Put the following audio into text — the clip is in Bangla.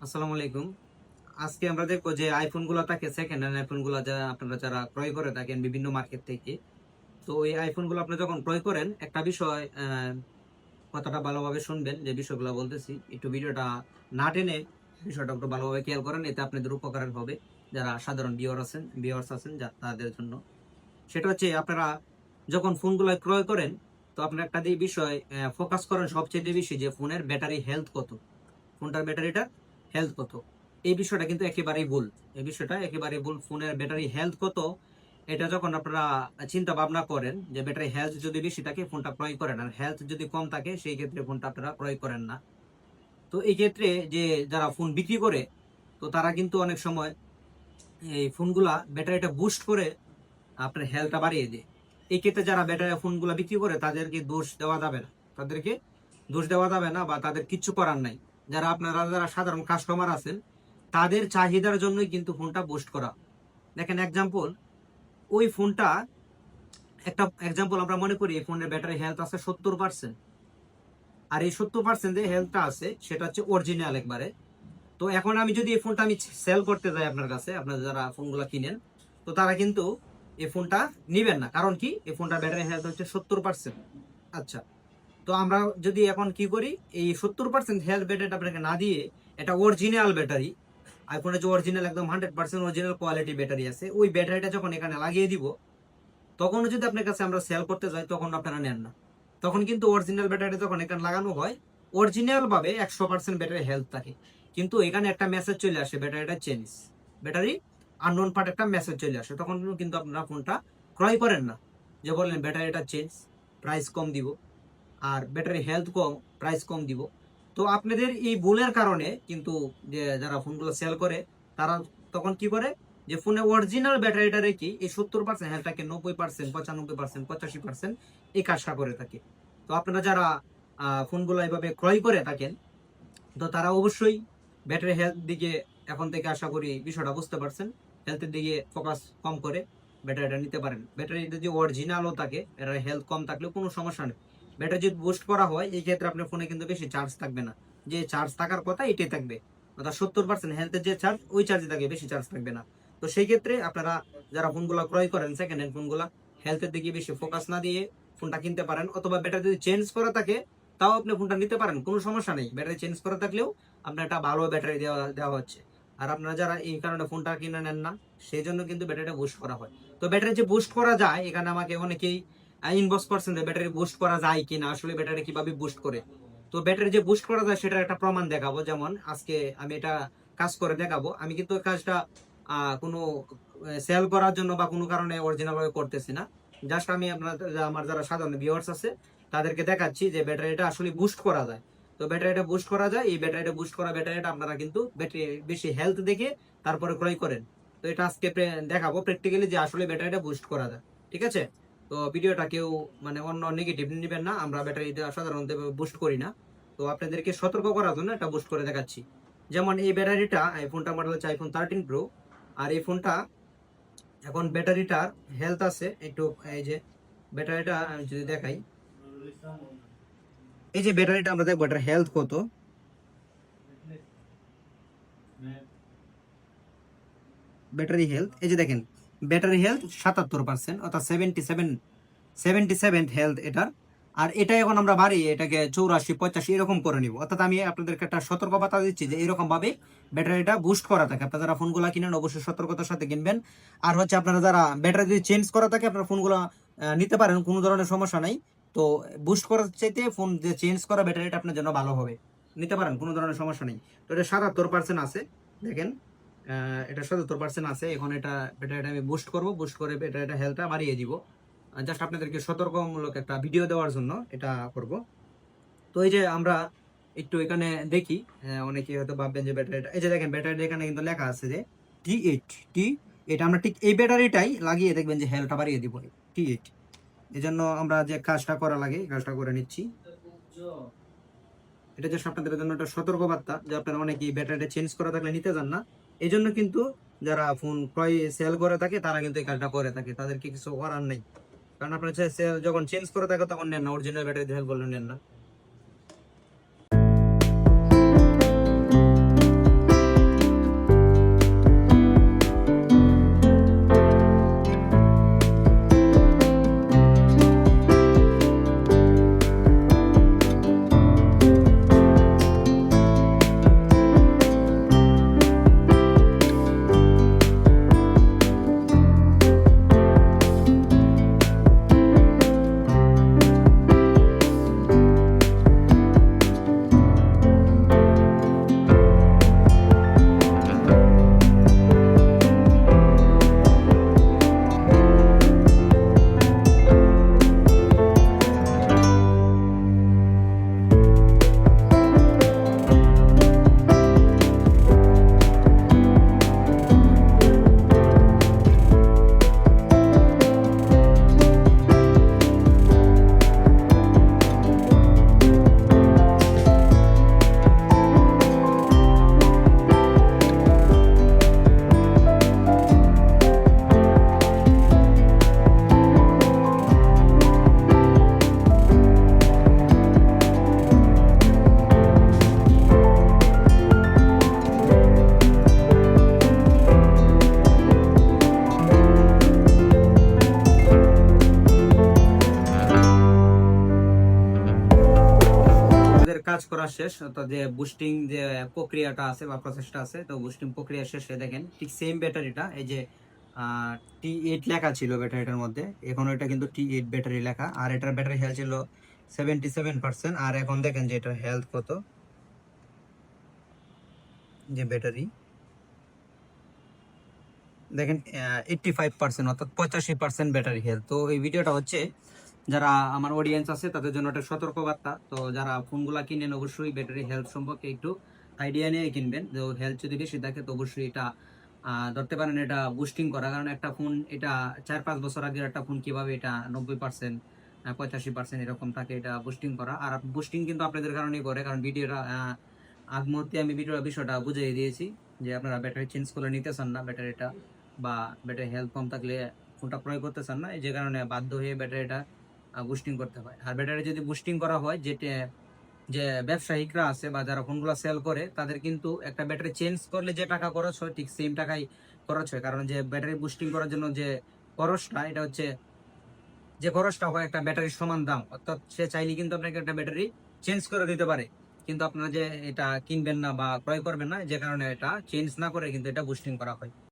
আসসালামু আলাইকুম। আজকে আমরা দেখবো যে আইফোন গুলো থাকে সেকেন্ড হ্যান্ড আইফোন গুলো আপনারা যারা ক্রয় করে থাকেন বিভিন্ন মার্কেট থেকে। তো এই আইফোন গুলো আপনি যখন ক্রয় করেন একটা বিষয় কথাটা ভালোভাবে শুনবেন, যে বিষয়গুলো বলতেছি একটু ভিডিওটা না টেনে বিষয়টা একটু ভালোভাবে খেয়াল করেন, এতে আপনাদের উপকার হবে যারা সাধারণ ভিউয়ার্স আছেন তাদের জন্য। সেটা হচ্ছে আপনারা যখন ফোনগুলো ক্রয় করেন, তো আপনার একটা বিষয় ফোকাস করেন সবচেয়ে বেশি, যে ফোনের ব্যাটারি হেলথ কত, ফোনটার ব্যাটারিটা হেলথ কত। এই বিষয়টা কিন্তু একেবারেই ভুল। এই বিষয়টা একেবারেই ভুল। ফোনের ব্যাটারি হেলথ কত এটা যখন আপনারা চিন্তা ভাবনা করেন, যে ব্যাটারি হেলথ যদি বেশি থাকে ফোনটা ক্রয় করেন, আর হেলথ যদি কম থাকে সেই ক্ষেত্রে ফোনটা আপনারা ক্রয় করেন না। তো এই ক্ষেত্রে যে যারা ফোন বিক্রি করে, তো তারা কিন্তু অনেক সময় এই ফোনগুলা ব্যাটারিটা বুস্ট করে আপনার হেলথটা বাড়িয়ে দেয়। এই ক্ষেত্রে যারা ব্যাটারি ফোনগুলো বিক্রি করে তাদেরকে দোষ দেওয়া যাবে না, তাদেরকে দোষ দেওয়া যাবে না, বা তাদের কিচ্ছু করার নাই। যারা সাধারণ কাস্টমার আছেন তাদের চাহিদার জন্যই কিন্তু ফোনটা বুস্ট করা। দেখেন এক্সাম্পল, ওই ফোনটা একটা এক্সাম্পল আমরা মনে করি এই ফোনের ব্যাটারি হেলথ আছে 70%। আর এই 70% যে হেলথটা আছে সেটা হচ্ছে অরিজিনাল একবারে। তো এখন আমি যদি এই ফোনটা আমি সেল করতে যাই আপনার কাছে, আপনারা যারা ফোনগুলো কিনেন, তো তারা কিন্তু এই ফোনটা নিবেন না। কারণ কি, এই ফোনটার ব্যাটারি হেলথ হচ্ছে 70%। আচ্ছা, তো আমরা যদি এখন কি করি, এই 70% হেলথ ব্যাটারিটা আপনাকে না দিয়ে এটা অরিজিনাল ব্যাটারি, আইফোনের যে অরিজিনাল একদম 100% অরিজিনাল কোয়ালিটি ব্যাটারি আছে, ওই ব্যাটারিটা যখন এখানে লাগিয়ে দিব, তখন যদি আপনার কাছে আমরা সেল করতে যাই তখন আপনারা নেন না। তখন কিন্তু অরিজিনাল ব্যাটারি যখন এখানে লাগানো হয়, অরিজিনাল ভাবে 100% ব্যাটারি হেলথ থাকে, কিন্তু এখানে একটা মেসেজ চলে আসে ব্যাটারিটা চেঞ্জ, ব্যাটারি আননোন পার্ট একটা মেসেজ চলে আসে, তখন কিন্তু আপনারা ফোনটা ক্রয় করেন না। যে বললেন ব্যাটারিটা চেঞ্জ, প্রাইস কম দিব, আর ব্যাটারি হেলথ কম, প্রাইস কম দিব। তো আপনাদের এই ভুলের কারণে কিন্তু যে যারা ফোনগুলো সেল করে তারা তখন কি করে, যে ফোনে অরিজিনাল ব্যাটারিটা রেখে এই 70% হেলথটাকে 90%, 95%, 85% এই কাজটা করে থাকে। তো আপনারা যারা ফোনগুলো এইভাবে ক্রয় করে থাকেন, তো তারা অবশ্যই ব্যাটারি হেলথ দিকে এখন থেকে আশা করি বিষয়টা বুঝতে পারছেন, হেলথের দিকে ফোকাস কম করে ব্যাটারিটা নিতে পারেন। ব্যাটারি যদি অরিজিনালও থাকে, এটার হেলথ কম থাকলেও কোনো সমস্যা নেই। ব্যাটারি যদি বুস্ট করা হয় এই ক্ষেত্রে আপনার ফোনে কিন্তু বেশি চার্জ থাকবে না, যে চার্জ থাকার কথা এটাই থাকবে, অর্থাৎ 70% হেলথের যে চার্জ ওই চার্জে থাকবে, বেশি চার্জ থাকবে না। তো সেই ক্ষেত্রে আপনারা যারা ফোনগুলো ক্রয় করেন সেকেন্ড হ্যান্ড ফোনগুলা, হেলথের দিকে বেশি ফোকাস না দিয়ে ফোনটা কিনতে পারেন। অথবা ব্যাটারি যদি চেঞ্জ করা থাকে তাও আপনি ফোনটা নিতে পারেন, কোনো সমস্যা নেই। ব্যাটারি চেঞ্জ করা থাকলেও আপনার একটা ভালো ব্যাটারি দেওয়া দেওয়া হচ্ছে। আর আপনারা যারা এই কারণে ফোনটা কিনে নেন না, সেই জন্য কিন্তু ব্যাটারিটা বুস্ট করা হয়। তো ব্যাটারি যে বুস্ট করা যায়, এখানে আমাকে অনেকেই ইনবক্স করছেন যে ব্যাটারি বুস্ট করা যায় কিনা, আসলে ব্যাটারি কিভাবে বুস্ট করে। তো ব্যাটারি যে বুস্ট করা যায় সেটার একটা প্রমাণ দেখাবো। যেমন আজকে আমি এটা কাজ করে দেখাবো। আমি কিন্তু এই কাজটা কোনো সেল করার জন্য বা কোনো কারণে অরিজিনাল ভাবে করতেছি না। জাস্ট আমি আমার যারা সাধারণ ভিউয়ার্স আছে তাদেরকে দেখাচ্ছি যে ব্যাটারিটা আসলে বুস্ট করা যায়। তো ব্যাটারিটা বুস্ট করা যায়, এই ব্যাটারিটা বুস্ট করা ব্যাটারিটা আপনারা কিন্তু ব্যাটারি বেশি হেলথ দেখে তারপরে ক্রয় করেন। তো এটা আজকে দেখাবো প্র্যাকটিক্যালি যে আসলে ব্যাটারিটা বুস্ট করা যায়। ঠিক আছে? তো ভিডিওটা কেউ মানে অন্য নেগেটিভ নেবেন না, আমরা ব্যাটারিটা সাধারণত বুস্ট করি না। তো আপনাদেরকে সতর্ক করার জন্য এটা বুস্ট করে দেখাচ্ছি। যেমন এই ব্যাটারিটা, আইফোনটা মডেল হচ্ছে আইফোন 13 প্রো। আর এই ফোনটা এখন ব্যাটারিটার হেলথ আছে একটু, এই যে ব্যাটারিটা আমি যদি দেখাই, এই যে ব্যাটারিটা আমরা দেখবো এটার হেলথ কত। ব্যাটারি হেলথ এই যে দেখেন, ব্যাটারি হেলথ 77%, অর্থাৎ 77 হেলথ এটার। আর এটা এখন আমরা বাড়িয়ে এটাকে 84, 85 এরকম করে নিব। অর্থাৎ আমি আপনাদেরকে একটা সতর্কবার্তা দিচ্ছি যে এরকম ভাবে ব্যাটারিটা বুস্ট করা থাকে। আপনারা যারা ফোনগুলো কিনেন অবশ্যই সতর্কতার সাথে কিনবেন। আর হচ্ছে আপনারা যারা ব্যাটারি যদি চেঞ্জ করা থাকে আপনার ফোনগুলো নিতে পারেন, কোনো ধরনের সমস্যা নাই। তো বুস্ট করার চাইতে ফোন যে চেঞ্জ করা ব্যাটারিটা আপনার জন্য ভালো হবে, নিতে পারেন, কোনো ধরনের সমস্যা নেই। তো এটা 77% আছে, দেখেন এটা 77% আছে। এখন এটা ব্যাটারিটা আমি বুস্ট করব, বুস্ট করে ব্যাটারিটা হেলথটা বাড়িয়ে দিব। জাস্ট আপনাদেরকে সতর্কমূলক একটা ভিডিও দেওয়ার জন্য এটা করব। তো এই যে আমরা একটু এখানে দেখি, অনেকে হয়তো ভাববেন যে ব্যাটারিটা, এই যে দেখেন ব্যাটারিটা এখানে কিন্তু লেখা আছে যে T8 এটা আমরা ঠিক এই ব্যাটারিটাই লাগিয়ে দেখবেন যে হেলথটা বাড়িয়ে দিব T8। এই জন্য আমরা যে কাজটা করা লাগে এই কাজটা করে নিচ্ছি। এটা জাস্ট আপনাদের জন্য একটা সতর্কবার্তা, যে আপনারা অনেকেই ব্যাটারিটা চেঞ্জ করা থাকলে নিতে যান না। এই জন্য কিন্তু যারা ফোন ক্রয় সেল করে থাকে তারা কিন্তু এই কাজটা করে থাকে, তাদেরকে কিছু করার নেই। কারণ আপনার যখন চেঞ্জ করে থাকে তখন নেন না, অরিজিনাল ব্যাটারি দিয়ে বললেন নেন না। করা শেষ, অর্থাৎ যে বুস্টিং যে প্রক্রিয়াটা আছে বা প্রসেসটা আছে, তো বুস্টিং প্রক্রিয়া শেষে দেখেন ঠিক সেম ব্যাটারিটা, এই যে T8 লেখা ছিল ব্যাটারিটার মধ্যে, এখন এটা কিন্তু T8 ব্যাটারি লেখা, আর এটার ব্যাটারি হেলথ ছিল 77%। আর এখন দেখেন যে এটার হেলথ কত, যে ব্যাটারি দেখেন 85%, অর্থাৎ 85% ব্যাটারি হেলথ। তো এই ভিডিওটা হচ্ছে যারা আমার অডিয়েন্স আছে তাদের জন্য একটা সতর্কবার্তা। তো যারা ফোনগুলা কিনেন অবশ্যই ব্যাটারি হেলথ সম্পর্কে একটু আইডিয়া নিয়ে কিনবেন। তো হেলথ যদি বেশি থাকে তো অবশ্যই এটা ধরতে পারেন এটা বুস্টিং করা, কারণ একটা ফোন এটা 4-5 বছর আগের একটা ফোন কিভাবে এটা 90%, 85% এরকম থাকে, এটা বুস্টিং করা। আর বুস্টিং কিন্তু আপনাদের কারণেই করে, কারণ ভিডিওটা আগ মুহূর্তে আমি ভিডিওর বিষয়টা বুঝিয়ে দিয়েছি যে আপনারা ব্যাটারি চেঞ্জ করে নিতে চান না ব্যাটারিটা, বা ব্যাটারি হেলথ কম থাকলে ফোনটা ক্রয় করতে চান না, এই যে কারণে বাধ্য হয়ে ব্যাটারিটা বুস্টিং করতে হয়। আর ব্যাটারি যদি বুস্টিং করা হয়, যেটা যে ব্যবসায়িকরা আছে বা যারা ফোনগুলো সেল করে তাদের কিন্তু একটা ব্যাটারি চেঞ্জ করলে যে টাকা খরচ হয় ঠিক সেম টাকাই খরচ হয়, কারণ যে ব্যাটারি বুস্টিং করার জন্য যে খরচটা, এটা হচ্ছে যে খরচটা হয় একটা ব্যাটারির সমান দাম, অর্থাৎ সে চাইলে কিন্তু আপনাকে একটা ব্যাটারি চেঞ্জ করে দিতে পারে, কিন্তু আপনারা যে এটা কিনবেন না বা ক্রয় করবেন না, যে কারণে এটা চেঞ্জ না করে কিন্তু এটা বুস্টিং করা হয়।